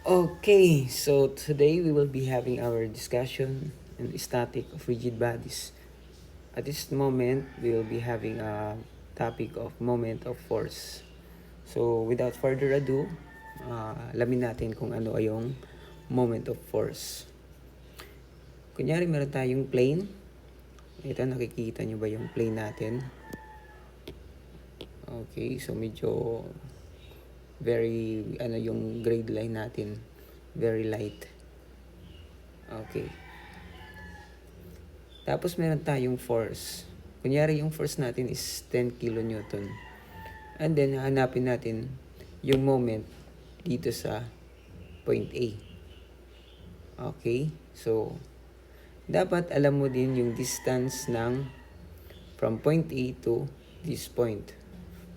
Okay, so today we will be having our discussion on the static of rigid bodies. At this moment, we will be having a topic of moment of force. So without further ado, alamin natin kung ano ay yung moment of force. Kunyari meron tayong plane. Ito, nakikita nyo ba yung plane natin? Okay, so medyo yung grade line natin, very light. Okay. Tapos meron tayong force. Kunyari yung force natin is 10 kilonewton. And then hanapin natin yung moment dito sa point A. Okay? So, dapat alam mo din yung distance ng from point A to this point.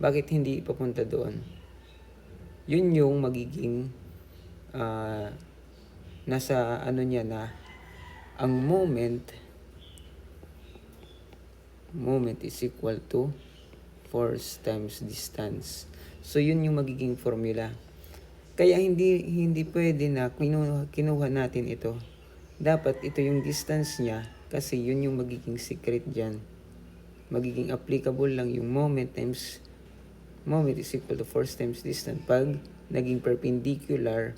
Bakit hindi papunta doon? Yun yung magiging nasa ano niya na ang moment is equal to force times distance. So yun yung magiging formula. Kaya hindi pwede na kinuha natin ito. Dapat ito yung distance niya kasi yun yung magiging secret diyan. Magiging applicable lang yung moment is equal to force times distance pag naging perpendicular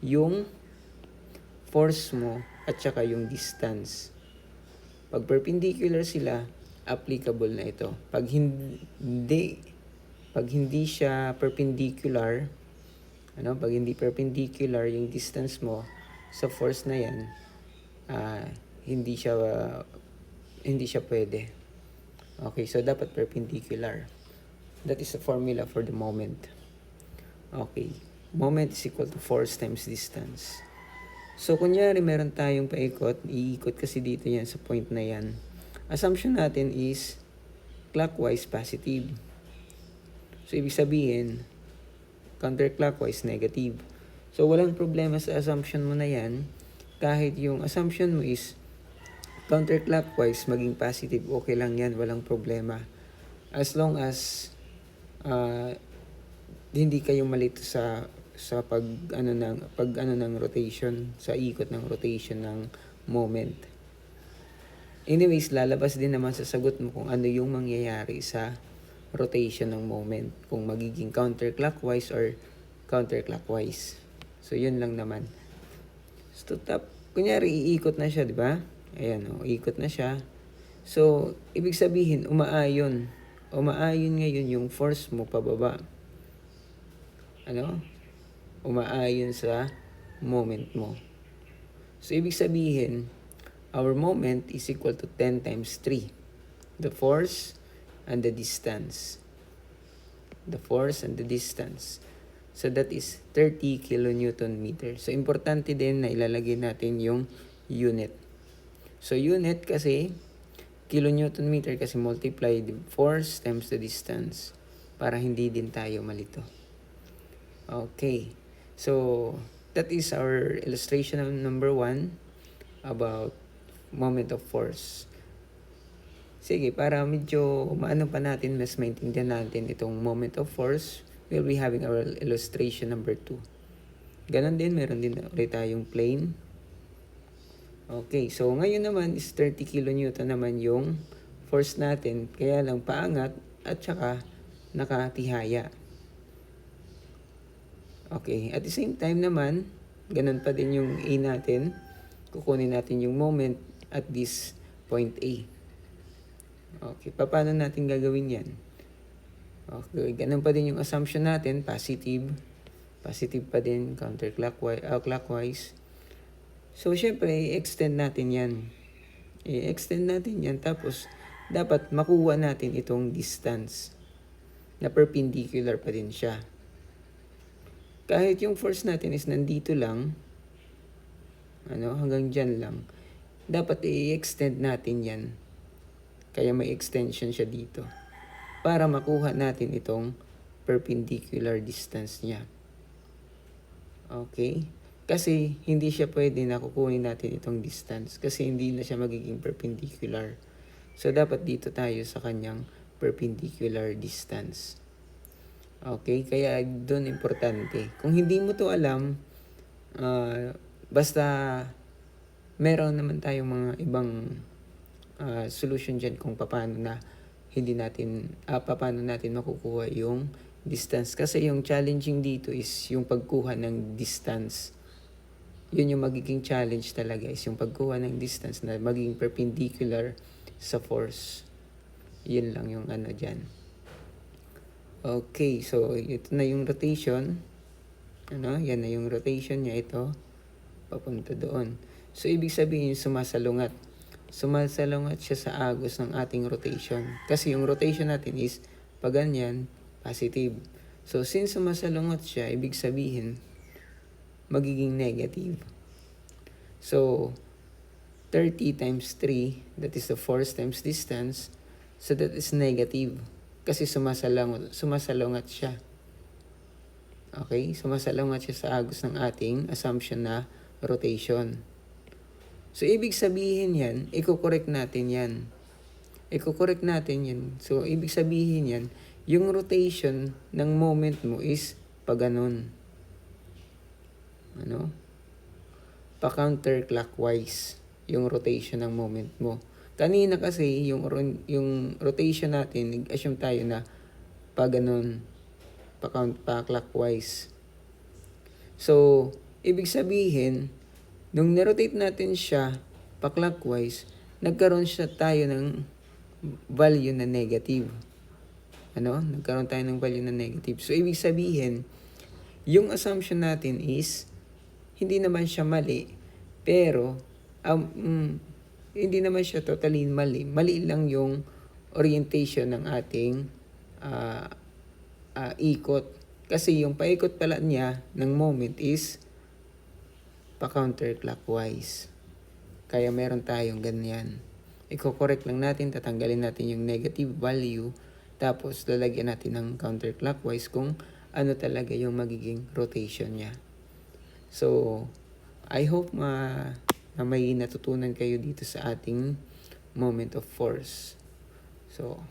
yung force mo at saka yung distance. Pag perpendicular sila, applicable na ito. Pag hindi siya perpendicular, pag hindi perpendicular yung distance mo sa force na yan, hindi siya pwede. Okay, so dapat perpendicular. That is the formula for the moment. Okay, moment is equal to force times distance. So, kunyari meron tayong paikot, iikot kasi dito yan sa point na yan. Assumption natin is clockwise positive. So, ibig sabihin, counterclockwise negative. So, walang problema sa assumption mo na yan. Kahit yung assumption mo is counterclockwise, maging positive, okay lang yan, walang problema. As long as hindi kayo malito sa pag ng rotation, sa ikot ng rotation ng moment. Anyways, lalabas din naman sa sagot mo kung ano yung mangyayari sa rotation ng moment, kung magiging counterclockwise or counterclockwise. So yun lang naman. So kunyari iikot na siya, di ba? Ayan, iikot na siya. So ibig sabihin umaayon ngayon yung force mo pababa. Umaayon sa moment mo. So, ibig sabihin, our moment is equal to 10 times 3. The force and the distance. The force and the distance. So, that is 30 kilonewton meter. So, importante din na ilalagay natin yung unit. So, unit kasi, kilonewton meter kasi multiply the force times the distance para hindi din tayo malito. Okay. So, that is our illustration of number 1 about moment of force. Sige, para medyo maano pa natin, mas maintindihan natin itong moment of force, we'll be having our illustration number 2. Ganon din, meron din ulit tayong plane. Okay, so ngayon naman is 30 kilonewton naman yung force natin, kaya lang paangat at saka nakatihaya. Okay, at the same time naman, ganun pa din yung A natin. Kukunin natin yung moment at this point A. Okay, paano natin gagawin yan? Okay, ganun pa din yung assumption natin, positive. Positive pa din, clockwise. So, syempre, i-extend natin yan. Tapos, dapat makuha natin itong distance na perpendicular pa din siya. Kahit yung force natin is nandito lang, hanggang dyan lang, dapat i-extend natin yan. Kaya may extension siya dito. Para makuha natin itong perpendicular distance niya. Okay? Kasi hindi siya pwede na kukunin natin itong distance kasi hindi na siya magiging perpendicular. So, dapat dito tayo sa kanyang perpendicular distance. Okay? Kaya doon importante. Kung hindi mo to alam, Basta meron naman tayong mga ibang solution dyan kung paano natin makukuha yung distance. Kasi yung challenging dito is yung pagkuha ng distance. Yun yung magiging challenge talaga, is yung pagkuha ng distance na magiging perpendicular sa force. Yun lang yung dyan. Okay, so ito na yung rotation. Yan na yung rotation niya, ito. Papunta doon. So, ibig sabihin, sumasalungat siya sa agos ng ating rotation. Kasi yung rotation natin is, pag ganyan, positive. So, since sumasalungat siya, ibig sabihin, magiging negative. So, 30 times 3, that is the force times distance, so that is negative. Kasi sumasalungat siya. Okay? Sumasalungat siya sa agos ng ating assumption na rotation. So, ibig sabihin yan, i-correct natin yan. So, ibig sabihin yan, yung rotation ng moment mo is pag ganun. Pa-counterclockwise yung rotation ng moment mo. Kanina kasi, yung rotation natin, nag-assume tayo na pag ganun, pa-clockwise. So, ibig sabihin, nung nirotate natin siya pa-clockwise, nagkaroon tayo ng value na negative. Nagkaroon tayo ng value na negative. So, ibig sabihin, yung assumption natin is, hindi naman siya mali, pero, hindi naman siya totally mali. Mali lang yung orientation ng ating ikot. Kasi yung paikot pala niya ng moment is pa-counterclockwise. Kaya meron tayong ganyan. I-correct lang natin, tatanggalin natin yung negative value, tapos lalagyan natin ng counterclockwise kung ano talaga yung magiging rotation niya. So, I hope na may natutunan kayo dito sa ating moment of force. So,